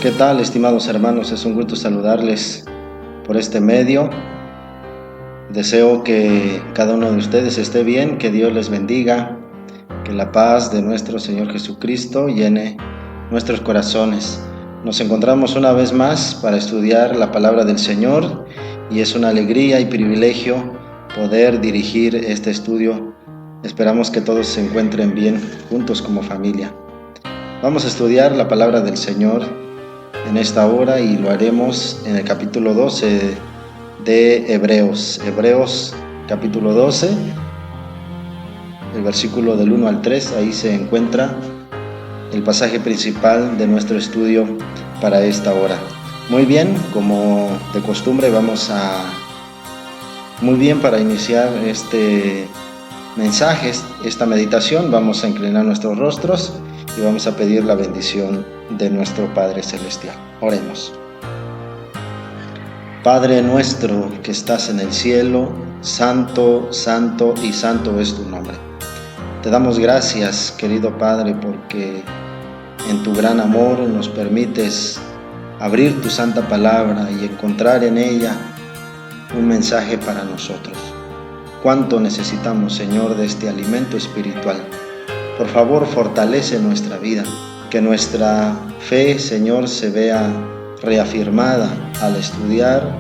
¿Qué tal, estimados hermanos? Es un gusto saludarles por este medio. Deseo que cada uno de ustedes esté bien, que Dios les bendiga, que la paz de nuestro Señor Jesucristo llene nuestros corazones. Nos encontramos una vez más para estudiar la palabra del Señor y es una alegría y privilegio poder dirigir este estudio. Esperamos que todos se encuentren bien juntos como familia. Vamos a estudiar la palabra del Señor en esta hora y lo haremos en el capítulo 12 de Hebreos. Hebreos capítulo 12, el versículo del 1 al 3, ahí se encuentra el pasaje principal de nuestro estudio para esta hora. Muy bien, como de costumbre para iniciar este mensaje, esta meditación, vamos a inclinar nuestros rostros y vamos a pedir la bendición de nuestro Padre Celestial. Oremos. Padre nuestro que estás en el cielo, santo, santo y santo es tu nombre. Te damos gracias, querido Padre, porque en tu gran amor nos permites abrir tu santa palabra y encontrar en ella un mensaje para nosotros. Cuánto necesitamos, Señor, de este alimento espiritual. Por favor, fortalece nuestra vida, que nuestra fe, Señor, se vea reafirmada al estudiar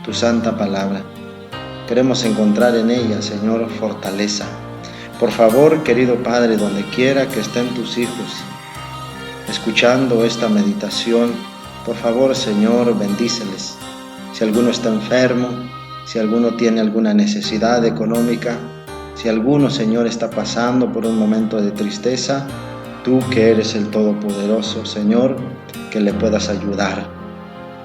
tu santa palabra. Queremos encontrar en ella, Señor, fortaleza. Por favor, querido Padre, donde quiera que estén tus hijos, escuchando esta meditación, por favor, Señor, bendíceles. Si alguno está enfermo, si alguno tiene alguna necesidad económica, si alguno, Señor, está pasando por un momento de tristeza, tú que eres el Todopoderoso, Señor, que le puedas ayudar.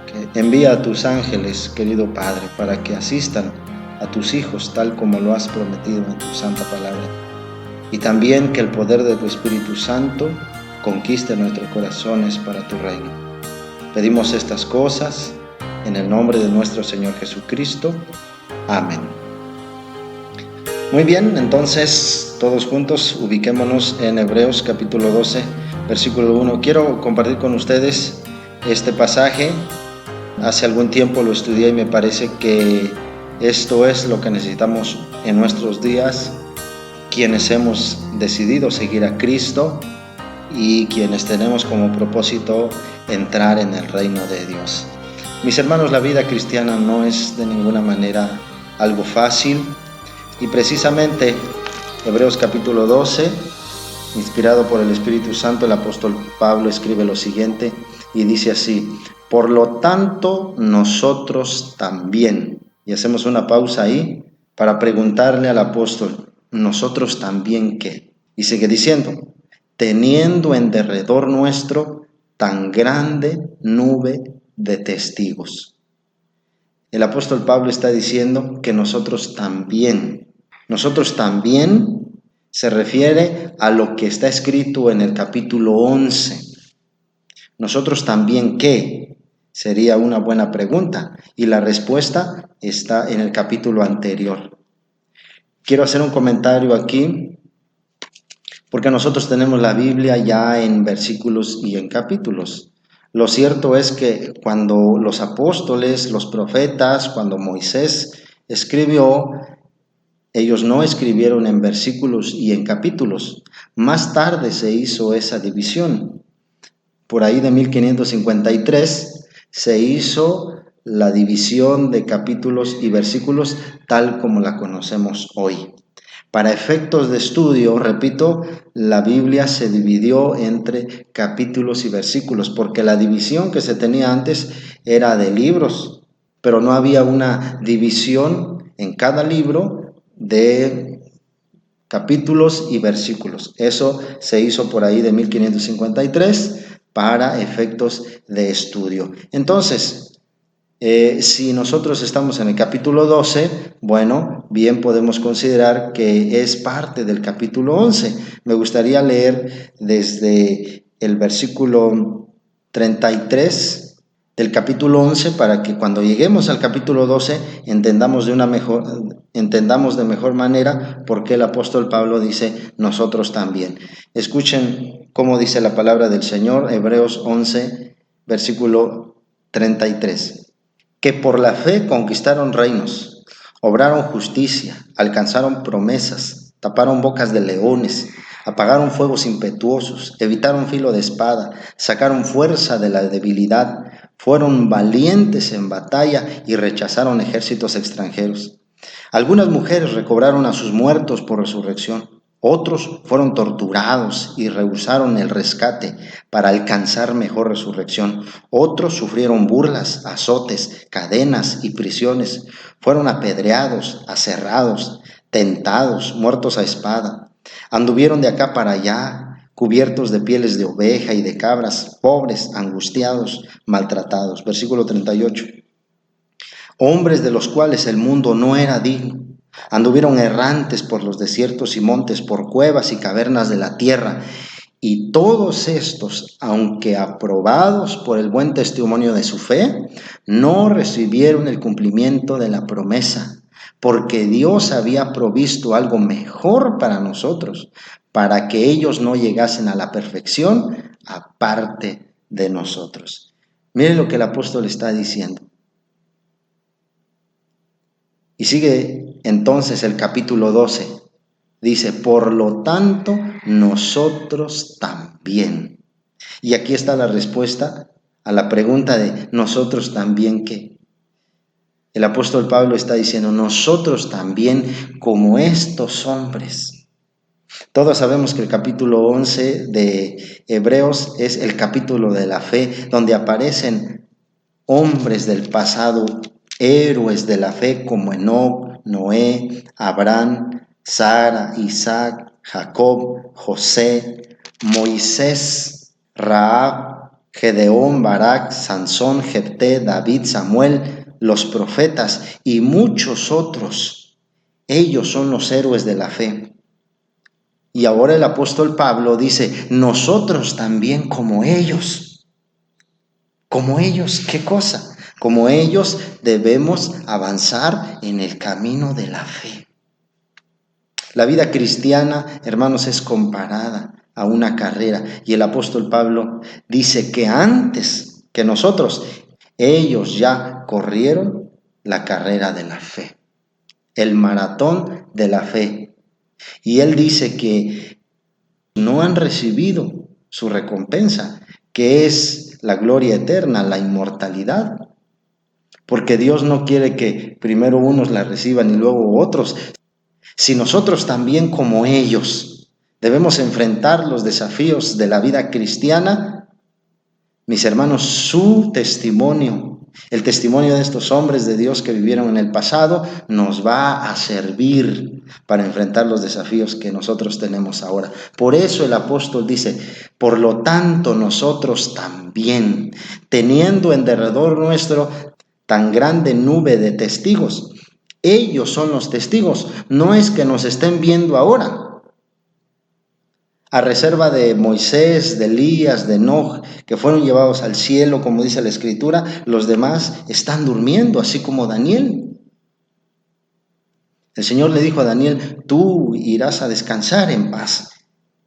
Que envía a tus ángeles, querido Padre, para que asistan a tus hijos tal como lo has prometido en tu santa palabra. Y también que el poder de tu Espíritu Santo conquiste nuestros corazones para tu reino. Pedimos estas cosas en el nombre de nuestro Señor Jesucristo. Amén. Muy bien, entonces todos juntos ubiquémonos en Hebreos capítulo 12, versículo 1. Quiero compartir con ustedes este pasaje. Hace algún tiempo lo estudié y me parece que esto es lo que necesitamos en nuestros días, quienes hemos decidido seguir a Cristo y quienes tenemos como propósito entrar en el reino de Dios. Mis hermanos, la vida cristiana no es de ninguna manera algo fácil. Y precisamente Hebreos capítulo 12, inspirado por el Espíritu Santo, el apóstol Pablo escribe lo siguiente y dice así: por lo tanto nosotros también. Y hacemos una pausa ahí para preguntarle al apóstol: ¿nosotros también qué? Y sigue diciendo: teniendo en derredor nuestro tan grande nube de testigos. El apóstol Pablo está diciendo que nosotros también se refiere a lo que está escrito en el capítulo 11. ¿Nosotros también qué? Sería una buena pregunta y la respuesta está en el capítulo anterior. Quiero hacer un comentario aquí porque nosotros tenemos la Biblia ya en versículos y en capítulos. Lo cierto es que cuando los apóstoles, los profetas, cuando Moisés escribió, ellos no escribieron en versículos y en capítulos. Más tarde se hizo esa división. Por ahí de 1553 se hizo la división de capítulos y versículos tal como la conocemos hoy. Para efectos de estudio, repito, la Biblia se dividió entre capítulos y versículos, porque la división que se tenía antes era de libros, pero no había una división en cada libro de capítulos y versículos. Eso se hizo por ahí de 1553 para efectos de estudio. Entonces, si nosotros estamos en el capítulo 12, bueno, bien podemos considerar que es parte del capítulo 11. Me gustaría leer desde el versículo 33 del capítulo 11 para que cuando lleguemos al capítulo 12 entendamos de mejor manera por qué el apóstol Pablo dice nosotros también. Escuchen cómo dice la palabra del Señor, Hebreos 11, versículo 33. Que por la fe conquistaron reinos, obraron justicia, alcanzaron promesas, taparon bocas de leones, apagaron fuegos impetuosos, evitaron filo de espada, sacaron fuerza de la debilidad, fueron valientes en batalla y rechazaron ejércitos extranjeros. Algunas mujeres recobraron a sus muertos por resurrección. Otros fueron torturados y rehusaron el rescate para alcanzar mejor resurrección. Otros sufrieron burlas, azotes, cadenas y prisiones. Fueron apedreados, aserrados, tentados, muertos a espada. Anduvieron de acá para allá, cubiertos de pieles de oveja y de cabras, pobres, angustiados, maltratados. Versículo 38. Hombres de los cuales el mundo no era digno. Anduvieron errantes por los desiertos y montes, por cuevas y cavernas de la tierra. Y todos estos, aunque aprobados por el buen testimonio de su fe, no recibieron el cumplimiento de la promesa, porque Dios había provisto algo mejor para nosotros, para que ellos no llegasen a la perfección aparte de nosotros. Miren lo que el apóstol está diciendo. Y sigue entonces el capítulo 12. Dice, por lo tanto, nosotros también. Y aquí está la respuesta a la pregunta de ¿nosotros también qué? El apóstol Pablo está diciendo, nosotros también como estos hombres. Todos sabemos que el capítulo 11 de Hebreos es el capítulo de la fe, donde aparecen hombres del pasado, héroes de la fe como Enoc, Noé, Abraham, Sara, Isaac, Jacob, José, Moisés, Rahab, Gedeón, Barak, Sansón, Jefté, David, Samuel, los profetas y muchos otros. Ellos son los héroes de la fe. Y ahora el apóstol Pablo dice, nosotros también como ellos. Como ellos, ¿qué cosa? Como ellos debemos avanzar en el camino de la fe. La vida cristiana, hermanos, es comparada a una carrera. Y el apóstol Pablo dice que antes que nosotros, ellos ya corrieron la carrera de la fe, el maratón de la fe. Y él dice que no han recibido su recompensa, que es la gloria eterna, la inmortalidad. Porque Dios no quiere que primero unos la reciban y luego otros. Si nosotros también como ellos debemos enfrentar los desafíos de la vida cristiana, mis hermanos, su testimonio, el testimonio de estos hombres de Dios que vivieron en el pasado, nos va a servir para enfrentar los desafíos que nosotros tenemos ahora. Por eso el apóstol dice, por lo tanto nosotros también, teniendo en derredor nuestro tan grande nube de testigos. Ellos son los testigos, no es que nos estén viendo ahora. A reserva de Moisés, de Elías, de Enoc, que fueron llevados al cielo, como dice la Escritura, los demás están durmiendo, así como Daniel. El Señor le dijo a Daniel, tú irás a descansar en paz,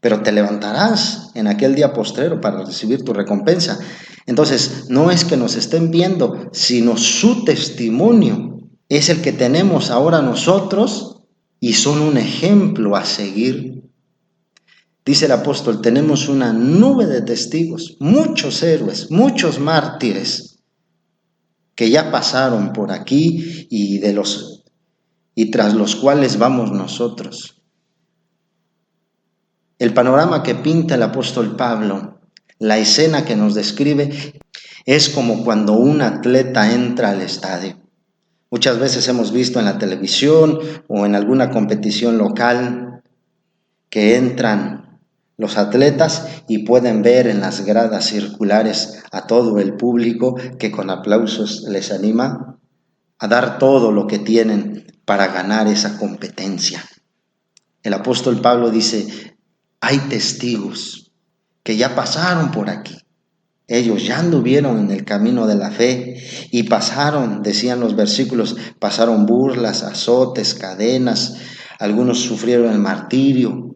pero te levantarás en aquel día postrero para recibir tu recompensa. Entonces, no es que nos estén viendo, sino su testimonio es el que tenemos ahora nosotros y son un ejemplo a seguir. Dice el apóstol, tenemos una nube de testigos, muchos héroes, muchos mártires que ya pasaron por aquí y tras los cuales vamos nosotros. El panorama que pinta el apóstol Pablo, la escena que nos describe, es como cuando un atleta entra al estadio. Muchas veces hemos visto en la televisión o en alguna competición local que entran los atletas y pueden ver en las gradas circulares a todo el público que con aplausos les anima a dar todo lo que tienen para ganar esa competencia. El apóstol Pablo dice, hay testigos que ya pasaron por aquí. Ellos ya anduvieron en el camino de la fe y pasaron, decían los versículos, pasaron burlas, azotes, cadenas, algunos sufrieron el martirio.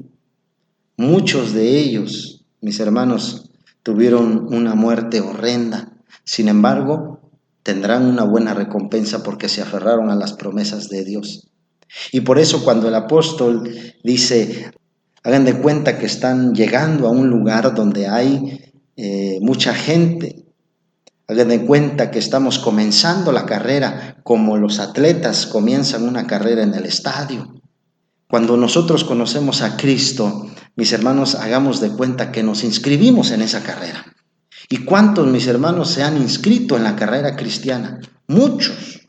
Muchos de ellos, mis hermanos, tuvieron una muerte horrenda. Sin embargo, tendrán una buena recompensa porque se aferraron a las promesas de Dios. Y por eso cuando el apóstol dice, hagan de cuenta que están llegando a un lugar donde hay mucha gente, hagan de cuenta que estamos comenzando la carrera como los atletas comienzan una carrera en el estadio. Cuando nosotros conocemos a Cristo, mis hermanos, hagamos de cuenta que nos inscribimos en esa carrera. ¿Y cuántos, mis hermanos, se han inscrito en la carrera cristiana? Muchos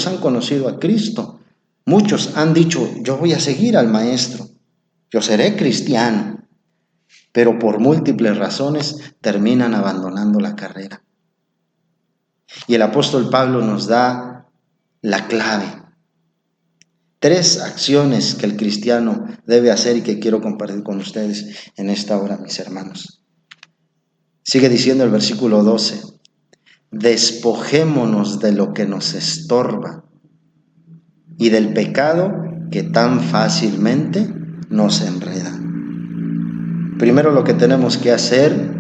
han conocido a Cristo. Muchos han dicho, yo voy a seguir al Maestro, yo seré cristiano. Pero por múltiples razones terminan abandonando la carrera. Y el apóstol Pablo nos da la clave. 3 acciones que el cristiano debe hacer y que quiero compartir con ustedes en esta hora, mis hermanos. Sigue diciendo el versículo 12, despojémonos de lo que nos estorba y del pecado que tan fácilmente nos enreda. Primero lo que tenemos que hacer,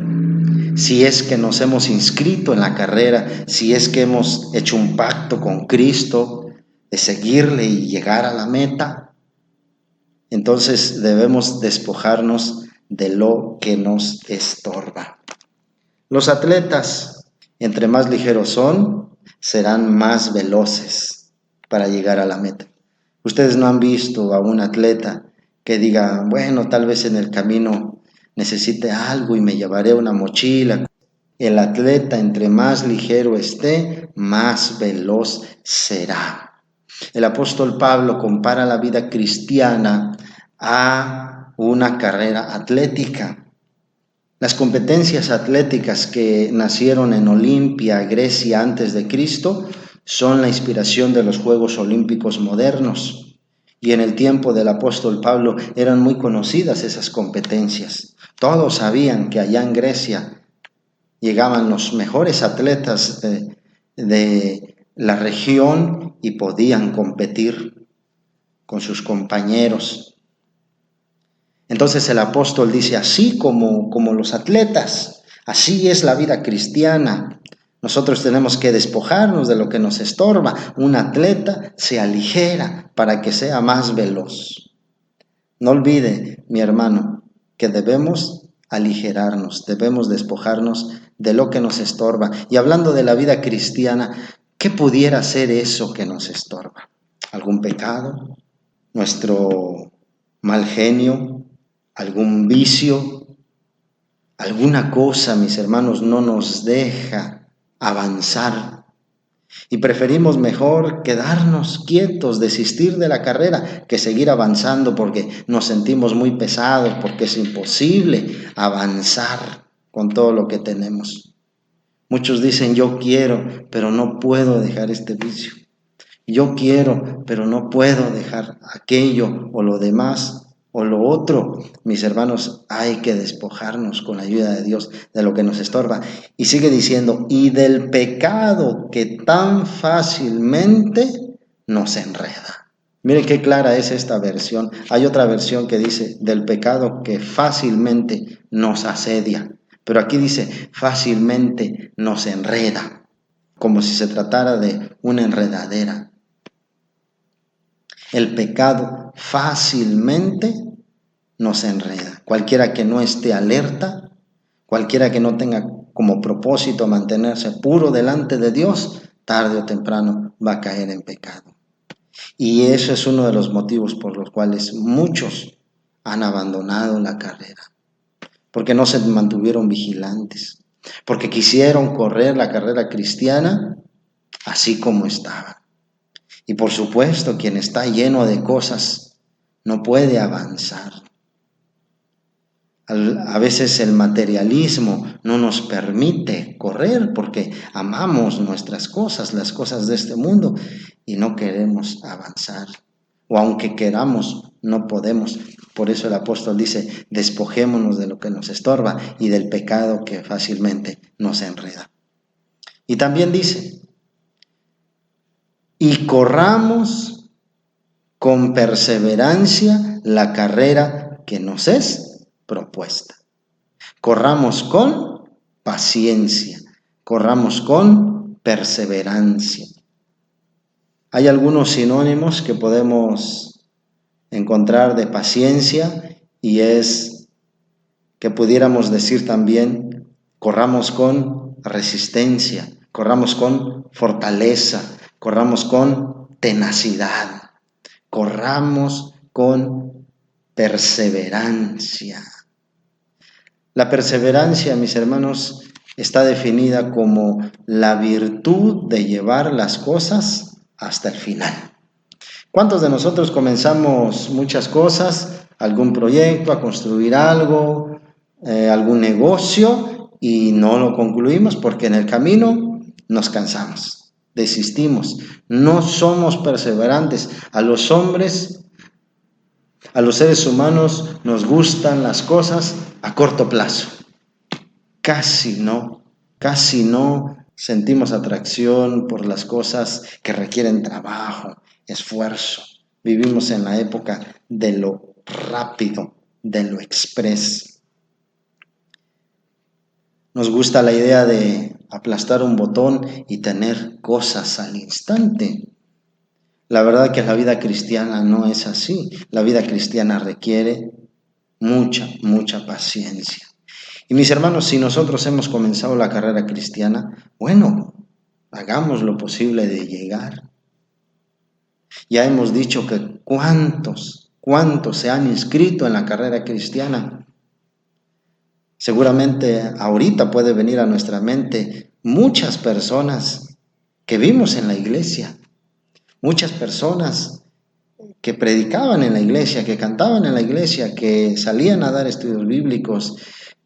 si es que nos hemos inscrito en la carrera, si es que hemos hecho un pacto con Cristo de seguirle y llegar a la meta, entonces debemos despojarnos de lo que nos estorba. Los atletas, entre más ligeros son, serán más veloces para llegar a la meta. Ustedes no han visto a un atleta que diga, bueno, tal vez en el camino necesite algo y me llevaré una mochila. El atleta, entre más ligero esté, más veloz será. El apóstol Pablo compara la vida cristiana a una carrera atlética. Las competencias atléticas que nacieron en Olimpia, Grecia, antes de Cristo, son la inspiración de los Juegos Olímpicos modernos. Y en el tiempo del apóstol Pablo eran muy conocidas esas competencias. Todos sabían que allá en Grecia llegaban los mejores atletas de la región y podían competir con sus compañeros. Entonces el apóstol dice, así como los atletas, así es la vida cristiana. Nosotros tenemos que despojarnos de lo que nos estorba. Un atleta se aligera para que sea más veloz. No olvide, mi hermano, que debemos aligerarnos, debemos despojarnos de lo que nos estorba. Y hablando de la vida cristiana, ¿qué pudiera ser eso que nos estorba? ¿Algún pecado? ¿Nuestro mal genio? ¿Algún vicio? Alguna cosa, mis hermanos, no nos deja avanzar. Y preferimos mejor quedarnos quietos, desistir de la carrera, que seguir avanzando porque nos sentimos muy pesados, porque es imposible avanzar con todo lo que tenemos. Muchos dicen, yo quiero, pero no puedo dejar este vicio. Yo quiero, pero no puedo dejar aquello o lo demás o lo otro. Mis hermanos, hay que despojarnos con la ayuda de Dios de lo que nos estorba. Y sigue diciendo, y del pecado que tan fácilmente nos enreda. Miren qué clara es esta versión. Hay otra versión que dice, del pecado que fácilmente nos asedia. Pero aquí dice, fácilmente nos enreda, como si se tratara de una enredadera. El pecado fácilmente nos enreda. Cualquiera que no esté alerta, cualquiera que no tenga como propósito mantenerse puro delante de Dios, tarde o temprano va a caer en pecado. Y eso es uno de los motivos por los cuales muchos han abandonado la carrera, porque no se mantuvieron vigilantes, porque quisieron correr la carrera cristiana así como estaba. Y por supuesto, quien está lleno de cosas no puede avanzar. A veces el materialismo no nos permite correr porque amamos nuestras cosas, las cosas de este mundo, y no queremos avanzar. O aunque queramos, no podemos. Por eso el apóstol dice, despojémonos de lo que nos estorba y del pecado que fácilmente nos enreda. Y también dice, y corramos con perseverancia la carrera que nos es propuesta. Corramos con paciencia, corramos con perseverancia. Hay algunos sinónimos que podemos encontrar de paciencia y es que pudiéramos decir también, corramos con resistencia, corramos con fortaleza, corramos con tenacidad, corramos con perseverancia. La perseverancia, mis hermanos, está definida como la virtud de llevar las cosas hasta el final. ¿Cuántos de nosotros comenzamos muchas cosas, algún proyecto, a construir algo, algún negocio y no lo concluimos porque en el camino nos cansamos, desistimos, no somos perseverantes? A los hombres, a los seres humanos nos gustan las cosas a corto plazo. Casi no sentimos atracción por las cosas que requieren trabajo, esfuerzo. Vivimos en la época de lo rápido, de lo express. Nos gusta la idea de aplastar un botón y tener cosas al instante. La verdad que la vida cristiana no es así. La vida cristiana requiere mucha paciencia. Y mis hermanos, si nosotros hemos comenzado la carrera cristiana, bueno, hagamos lo posible de llegar. Ya hemos dicho que cuántos se han inscrito en la carrera cristiana. Seguramente ahorita puede venir a nuestra mente muchas personas que vimos en la iglesia, muchas personas que predicaban en la iglesia, que cantaban en la iglesia, que salían a dar estudios bíblicos,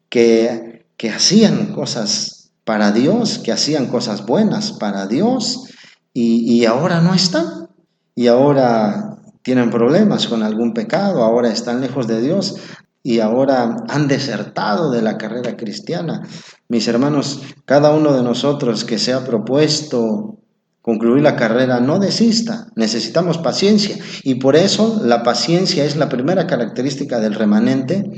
que hacían cosas para Dios, que hacían cosas buenas para Dios y ahora no están. Y ahora tienen problemas con algún pecado, ahora están lejos de Dios y ahora han desertado de la carrera cristiana. Mis hermanos, cada uno de nosotros que se ha propuesto concluir la carrera, no desista, necesitamos paciencia y por eso la paciencia es la primera característica del remanente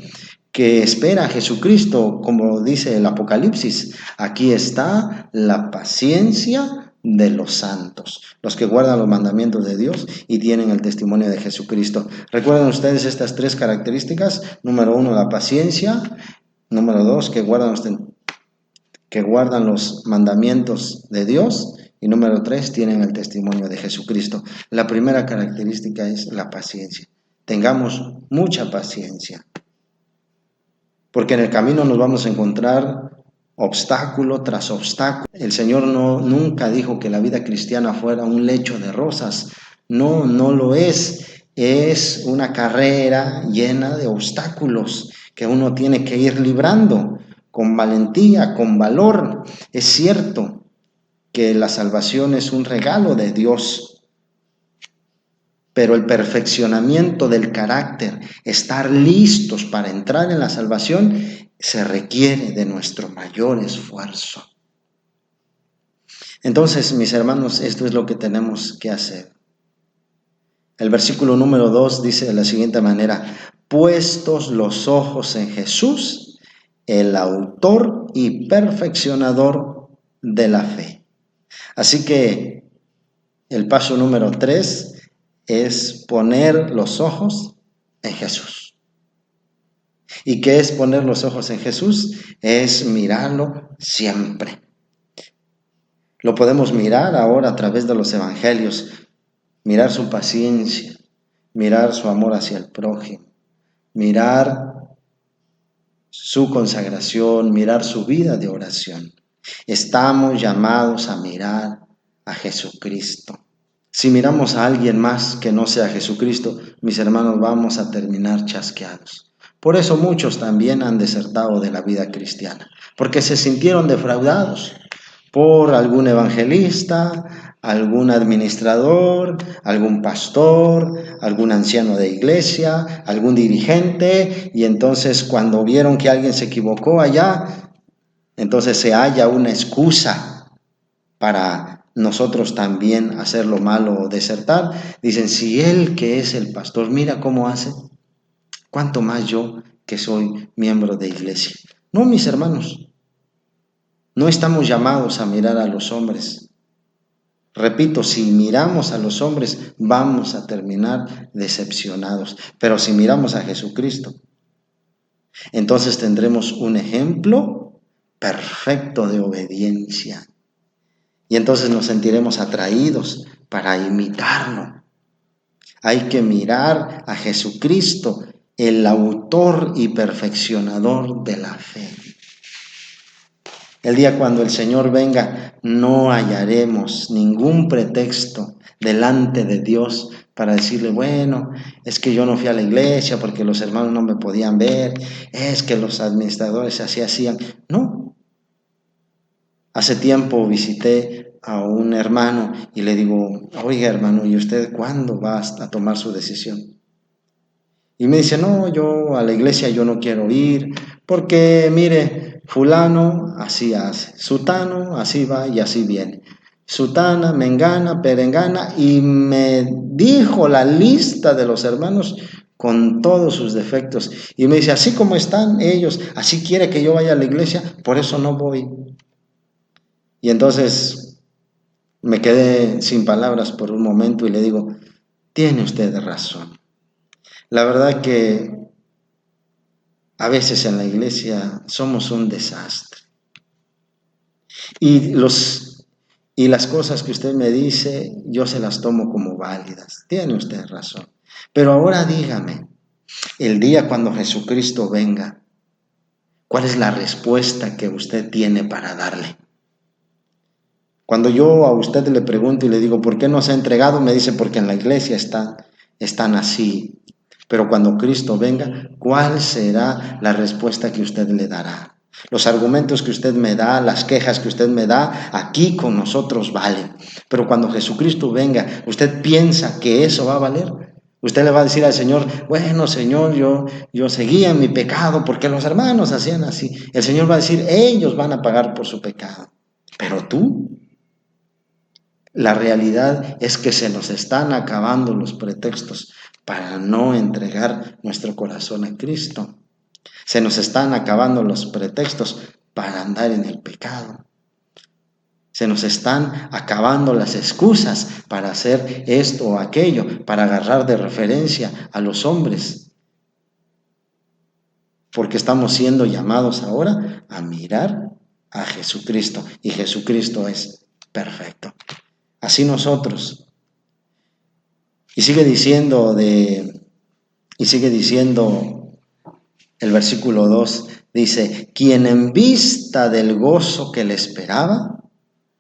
que espera a Jesucristo, como dice el Apocalipsis. Aquí está la paciencia de los santos, los que guardan los mandamientos de Dios y tienen el testimonio de Jesucristo. ¿Recuerdan ustedes estas tres características? Número 1, la paciencia. Número 2, que guardan los mandamientos de Dios. Y número 3, tienen el testimonio de Jesucristo. La primera característica es la paciencia. Tengamos mucha paciencia, porque en el camino nos vamos a encontrar obstáculo tras obstáculo. El Señor nunca dijo que la vida cristiana fuera un lecho de rosas. No lo es. Es una carrera llena de obstáculos que uno tiene que ir librando con valentía, con valor. Es cierto que la salvación es un regalo de Dios, pero el perfeccionamiento del carácter, estar listos para entrar en la salvación, se requiere de nuestro mayor esfuerzo. Entonces, mis hermanos, esto es lo que tenemos que hacer. El versículo número 2 dice de la siguiente manera: puestos los ojos en Jesús, el autor y perfeccionador de la fe. Así que el paso número 3 es poner los ojos en Jesús. ¿Y qué es poner los ojos en Jesús? Es mirarlo siempre. Lo podemos mirar ahora a través de los evangelios, mirar su paciencia, mirar su amor hacia el prójimo, mirar su consagración, mirar su vida de oración. Estamos llamados a mirar a Jesucristo. Si miramos a alguien más que no sea Jesucristo, mis hermanos, vamos a terminar chasqueados. Por eso muchos también han desertado de la vida cristiana, porque se sintieron defraudados por algún evangelista, algún administrador, algún pastor, algún anciano de iglesia, algún dirigente, y entonces cuando vieron que alguien se equivocó allá, entonces se halla una excusa para nosotros también hacer lo malo o desertar. Dicen, si él que es el pastor, mira cómo hace, ¿cuánto más yo que soy miembro de iglesia? No, mis hermanos, No estamos llamados a mirar a los hombres. Repito, si miramos a los hombres, vamos a terminar decepcionados. Pero si miramos a Jesucristo, entonces tendremos un ejemplo perfecto de obediencia. Y entonces nos sentiremos atraídos para imitarlo. Hay que mirar a Jesucristo, el autor y perfeccionador de la fe. El día cuando el Señor venga, no hallaremos ningún pretexto delante de Dios para decirle, bueno, es que yo no fui a la iglesia porque los hermanos no me podían ver, es que los administradores así hacían. No. Hace tiempo visité a un hermano y le digo, oiga hermano, ¿y usted cuándo va a tomar su decisión? Y me dice, no, yo a la iglesia yo no quiero ir porque mire, fulano así hace, sutano así va y así viene, sutana, mengana, perengana, y me dijo la lista de los hermanos con todos sus defectos. Y me dice, así como están ellos, así quiere que yo vaya a la iglesia, por eso no voy. Y entonces me quedé sin palabras por un momento y le digo, tiene usted razón. La verdad que a veces en la iglesia somos un desastre. Y las cosas que usted me dice, yo se las tomo como válidas. Tiene usted razón. Pero ahora dígame, el día cuando Jesucristo venga, ¿cuál es la respuesta que usted tiene para darle? Cuando yo a usted le pregunto y le digo, ¿por qué no se ha entregado? Me dice, porque en la iglesia están así. Pero cuando Cristo venga, ¿cuál será la respuesta que usted le dará? Los argumentos que usted me da, las quejas que usted me da, aquí con nosotros valen. Pero cuando Jesucristo venga, ¿usted piensa que eso va a valer? Usted le va a decir al Señor, bueno Señor, yo seguía en mi pecado porque los hermanos hacían así. El Señor va a decir, ellos van a pagar por su pecado. Pero tú, la realidad es que se nos están acabando los pretextos para no entregar nuestro corazón a Cristo. Se nos están acabando los pretextos para andar en el pecado. Se nos están acabando las excusas para hacer esto o aquello, para agarrar de referencia a los hombres. Porque estamos siendo llamados ahora a mirar a Jesucristo. Y Jesucristo es perfecto. Así nosotros. Y sigue diciendo el versículo 2, dice, quien en vista del gozo que le esperaba,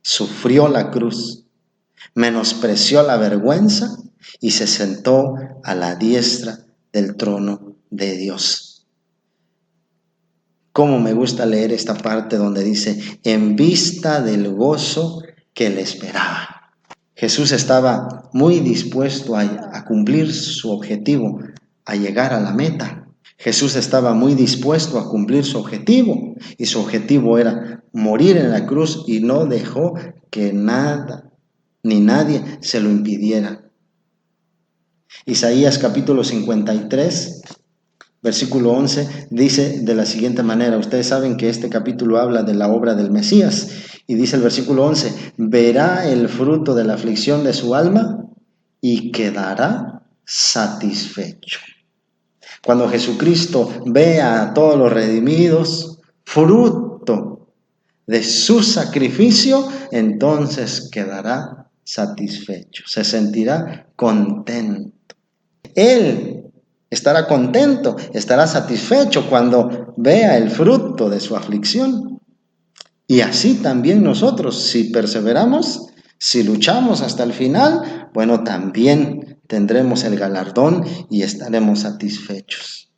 sufrió la cruz, menospreció la vergüenza y se sentó a la diestra del trono de Dios. Cómo me gusta leer esta parte donde dice, en vista del gozo que le esperaba. Jesús estaba muy dispuesto a cumplir su objetivo, a llegar a la meta. Jesús estaba muy dispuesto a cumplir su objetivo, y su objetivo era morir en la cruz, y no dejó que nada ni nadie se lo impidiera. Isaías capítulo 53, versículo 11, dice de la siguiente manera, ustedes saben que este capítulo habla de la obra del Mesías, y dice el versículo 11, verá el fruto de la aflicción de su alma y quedará satisfecho. Cuando Jesucristo vea a todos los redimidos, fruto de su sacrificio, entonces quedará satisfecho, se sentirá contento. Él estará contento, estará satisfecho cuando vea el fruto de su aflicción. Y así también nosotros, si perseveramos, si luchamos hasta el final, bueno, también tendremos el galardón y estaremos satisfechos.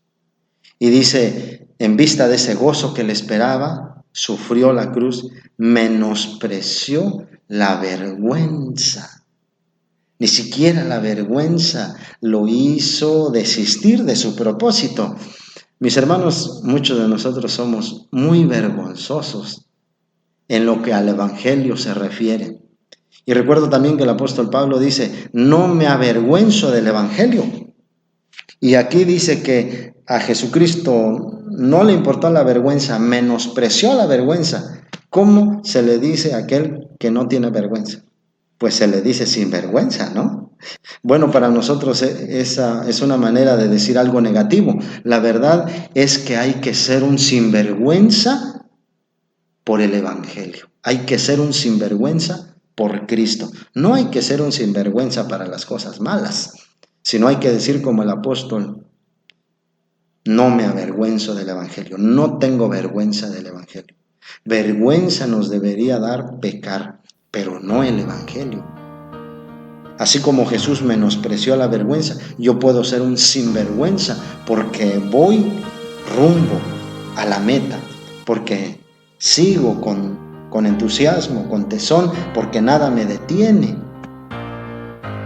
Y dice, en vista de ese gozo que le esperaba, sufrió la cruz, menospreció la vergüenza. Ni siquiera la vergüenza lo hizo desistir de su propósito. Mis hermanos, muchos de nosotros somos muy vergonzosos en lo que al Evangelio se refiere. Y recuerdo también que el apóstol Pablo dice, no me avergüenzo del Evangelio. Y aquí dice que a Jesucristo no le importó la vergüenza, menospreció la vergüenza. ¿Cómo se le dice a aquel que no tiene vergüenza? Pues se le dice sinvergüenza, ¿no? Bueno, para nosotros esa es una manera de decir algo negativo. La verdad es que hay que ser un sinvergüenza por el Evangelio. Hay que ser un sinvergüenza por Cristo. No hay que ser un sinvergüenza para las cosas malas, sino hay que decir como el apóstol: no me avergüenzo del Evangelio, no tengo vergüenza del Evangelio. Vergüenza nos debería dar pecar, pero no el Evangelio. Así como Jesús menospreció la vergüenza, yo puedo ser un sinvergüenza porque voy rumbo a la meta, porque sigo con entusiasmo, con tesón, porque nada me detiene.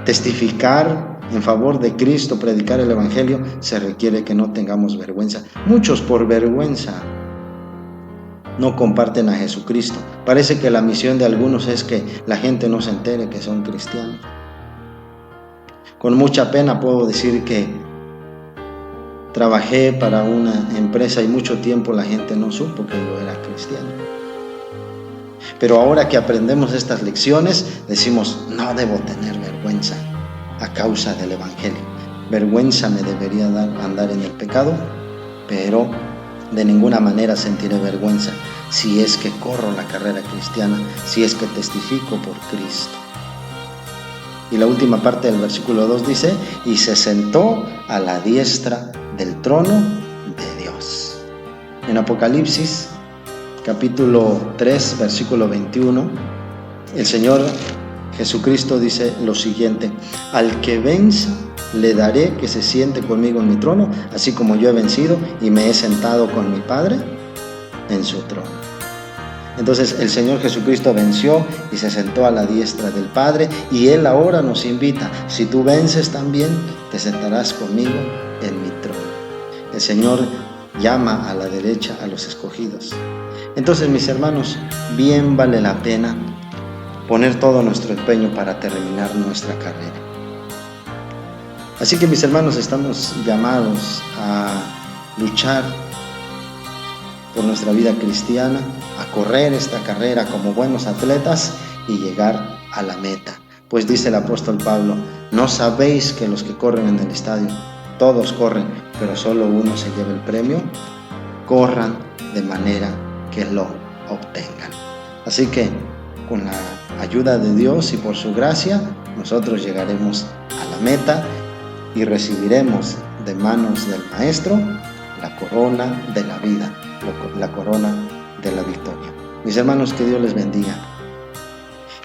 Testificar en favor de Cristo, predicar el Evangelio, se requiere que no tengamos vergüenza. Muchos por vergüenza no comparten a Jesucristo. Parece que la misión de algunos es que la gente no se entere que son cristianos. Con mucha pena puedo decir que trabajé para una empresa y mucho tiempo la gente no supo que yo era cristiano. Pero ahora que aprendemos estas lecciones, decimos: no debo tener vergüenza a causa del Evangelio. Vergüenza me debería dar andar en el pecado, pero de ninguna manera sentiré vergüenza si es que corro la carrera cristiana, si es que testifico por Cristo. Y la última parte del versículo 2 dice: y se sentó a la diestra del trono de Dios. En Apocalipsis, capítulo 3, versículo 21, el Señor Jesucristo dice lo siguiente: al que venza, le daré que se siente conmigo en mi trono, así como yo he vencido y me he sentado con mi Padre en su trono. Entonces el Señor Jesucristo venció y se sentó a la diestra del Padre, y Él ahora nos invita: si tú vences también, te sentarás conmigo en mi trono. El Señor llama a la derecha a los escogidos. Entonces, mis hermanos, bien vale la pena poner todo nuestro empeño para terminar nuestra carrera. Así que, mis hermanos, estamos llamados a luchar por nuestra vida cristiana, a correr esta carrera como buenos atletas y llegar a la meta. Pues dice el apóstol Pablo: ¿no sabéis que los que corren en el estadio, todos corren, pero solo uno se lleva el premio? Corran de manera que lo obtengan. Así que, con la ayuda de Dios y por su gracia, nosotros llegaremos a la meta y recibiremos de manos del Maestro la corona de la vida, la corona de la victoria. Mis hermanos, que Dios les bendiga.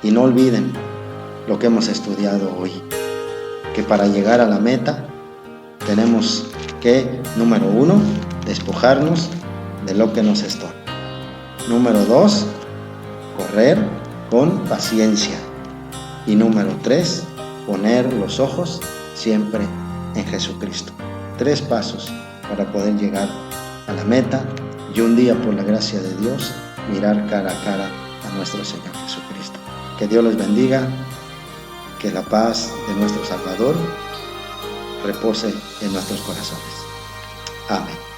Y no olviden lo que hemos estudiado hoy, que para llegar a la meta tenemos que, número 1, despojarnos de lo que nos estorba. Número 2, correr con paciencia. Y número 3, poner los ojos siempre en Jesucristo. 3 pasos para poder llegar a la meta y un día, por la gracia de Dios, mirar cara a cara a nuestro Señor Jesucristo. Que Dios les bendiga, que la paz de nuestro Salvador repose en nuestros corazones. Amén.